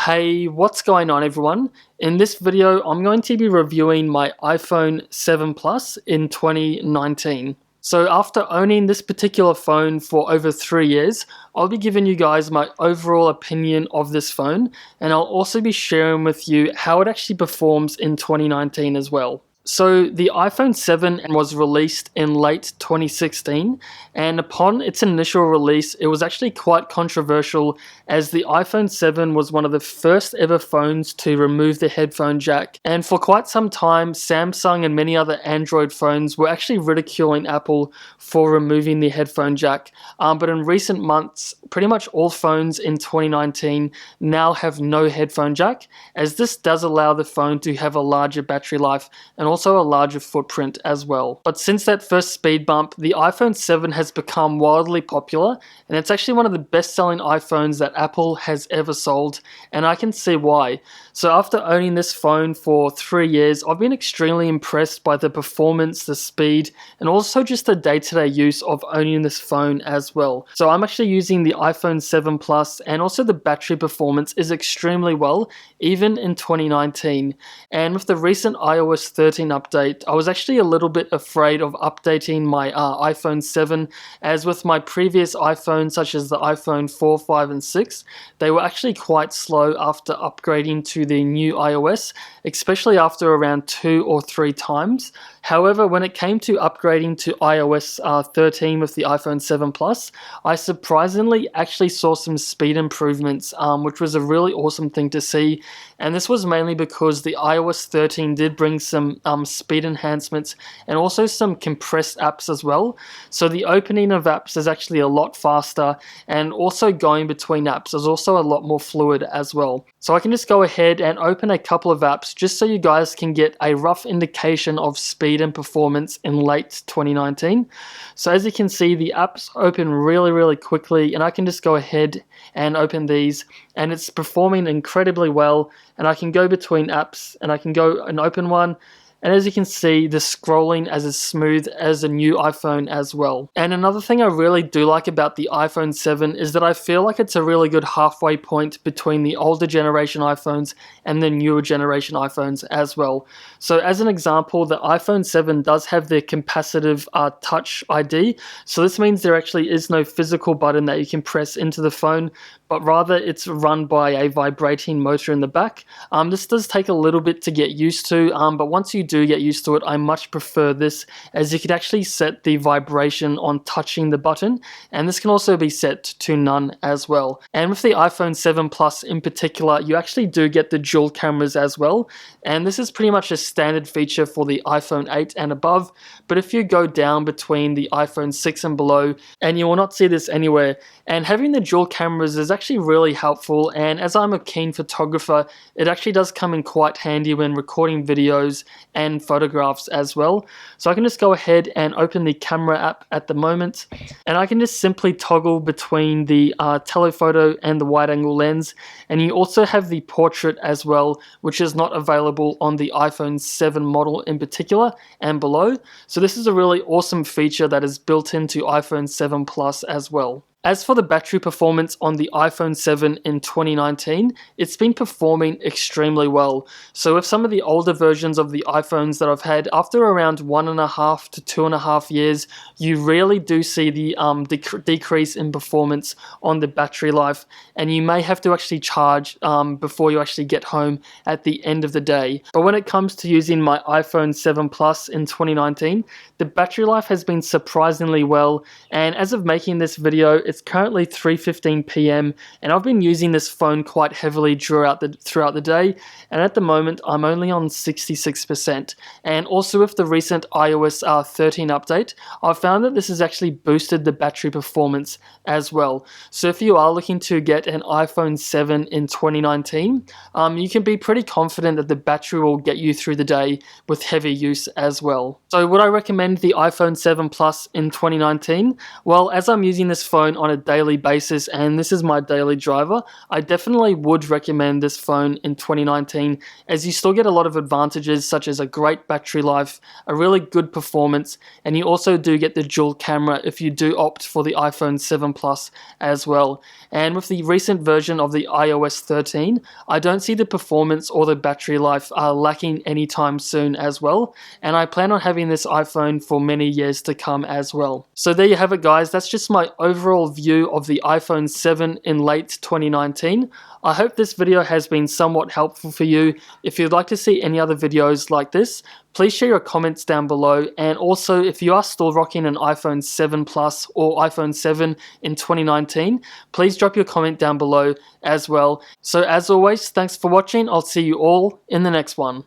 Hey, what's going on everyone? In this video, I'm going to be reviewing my iPhone 7 Plus in 2019. So after owning this particular phone for over 3 years, I'll be giving you guys my overall opinion of this phone, and I'll also be sharing with you how it actually performs in 2019 as well. So the iPhone 7 was released in late 2016, and upon its initial release, it was actually quite controversial as the iPhone 7 was one of the first ever phones to remove the headphone jack. And for quite some time, Samsung and many other Android phones were actually ridiculing Apple for removing the headphone jack. But in recent months, pretty much all phones in 2019 now have no headphone jack, as this does allow the phone to have a larger battery life and also a larger footprint as well. But since that first speed bump, the iPhone 7 has become wildly popular, and it's actually one of the best-selling iPhones that Apple has ever sold, and I can see why. So after owning this phone for 3 years, I've been extremely impressed by the performance, the speed, and also just the day-to-day use of owning this phone as well. So I'm actually using the iPhone 7 Plus, and also the battery performance is extremely well, even in 2019. And with the recent iOS 13 update, I was actually a little bit afraid of updating my iPhone 7, as with my previous iPhones such as the iPhone 4, 5 and 6, they were actually quite slow after upgrading to the new iOS, especially after around 2 or 3 times. However, when it came to upgrading to iOS 13 with the iPhone 7 Plus, I surprisingly actually saw some speed improvements, which was a really awesome thing to see. And this was mainly because the iOS 13 did bring some speed enhancements and also some compressed apps as well. So the opening of apps is actually a lot faster, and also going between apps is also a lot more fluid as well. So I can just go ahead and open a couple of apps just so you guys can get a rough indication of speed and performance in late 2019. So as you can see, the apps open really quickly, and I can just go ahead and open these, and it's performing incredibly well. And I can go between apps, and I can go and open one, and as you can see, the scrolling as smooth as a new iPhone as well. And another thing I really do like about the iPhone 7 is that I feel like it's a really good halfway point between the older generation iPhones and the newer generation iPhones as well. So as an example, the iPhone 7 does have the capacitive Touch ID. So this means there actually is no physical button that you can press into the phone, but rather it's run by a vibrating motor in the back. This does take a little bit to get used to, but once you do get used to it, I much prefer this, as you could actually set the vibration on touching the button, and this can also be set to none as well. And with the iPhone 7 Plus in particular, you actually do get the dual cameras as well, and this is pretty much a standard feature for the iPhone 8 and above, but if you go down between the iPhone 6 and below, and you will not see this anywhere. And having the dual cameras is actually really helpful, and as I'm a keen photographer, it actually does come in quite handy when recording videos and photographs as well. So I can just go ahead and open the camera app at the moment, and I can just simply toggle between the telephoto and the wide angle lens. And you also have the portrait as well, which is not available on the iPhone 7 model in particular and below. So this is a really awesome feature that is built into iPhone 7 Plus as well. As for the battery performance on the iPhone 7 in 2019, it's been performing extremely well. So with some of the older versions of the iPhones that I've had, after around 1.5 to 2.5 years, you really do see the decrease in performance on the battery life, and you may have to actually charge before you actually get home at the end of the day. But when it comes to using my iPhone 7 Plus in 2019, the battery life has been surprisingly well, and as of making this video, it's currently 3:15 p.m. and I've been using this phone quite heavily throughout the day, and at the moment I'm only on 66%. And also with the recent iOS 13 update, I've found that this has actually boosted the battery performance as well. So if you are looking to get an iPhone 7 in 2019, you can be pretty confident that the battery will get you through the day with heavy use as well. So would I recommend the iPhone 7 Plus in 2019? Well, as I'm using this phone, phone on a daily basis, and this is my daily driver, I definitely would recommend this phone in 2019, as you still get a lot of advantages such as a great battery life, a really good performance, and you also do get the dual camera if you do opt for the iPhone 7 Plus as well. And with the recent version of the iOS 13, I don't see the performance or the battery life lacking anytime soon as well, and I plan on having this iPhone for many years to come as well. So there you have it, guys. That's just my overall view of the iPhone 7 in late 2019. I hope this video has been somewhat helpful for you. If you'd like to see any other videos like this, please share your comments down below, and also if you are still rocking an iPhone 7 Plus or iPhone 7 in 2019, please drop your comment down below as well. So as always, thanks for watching. I'll see you all in the next one.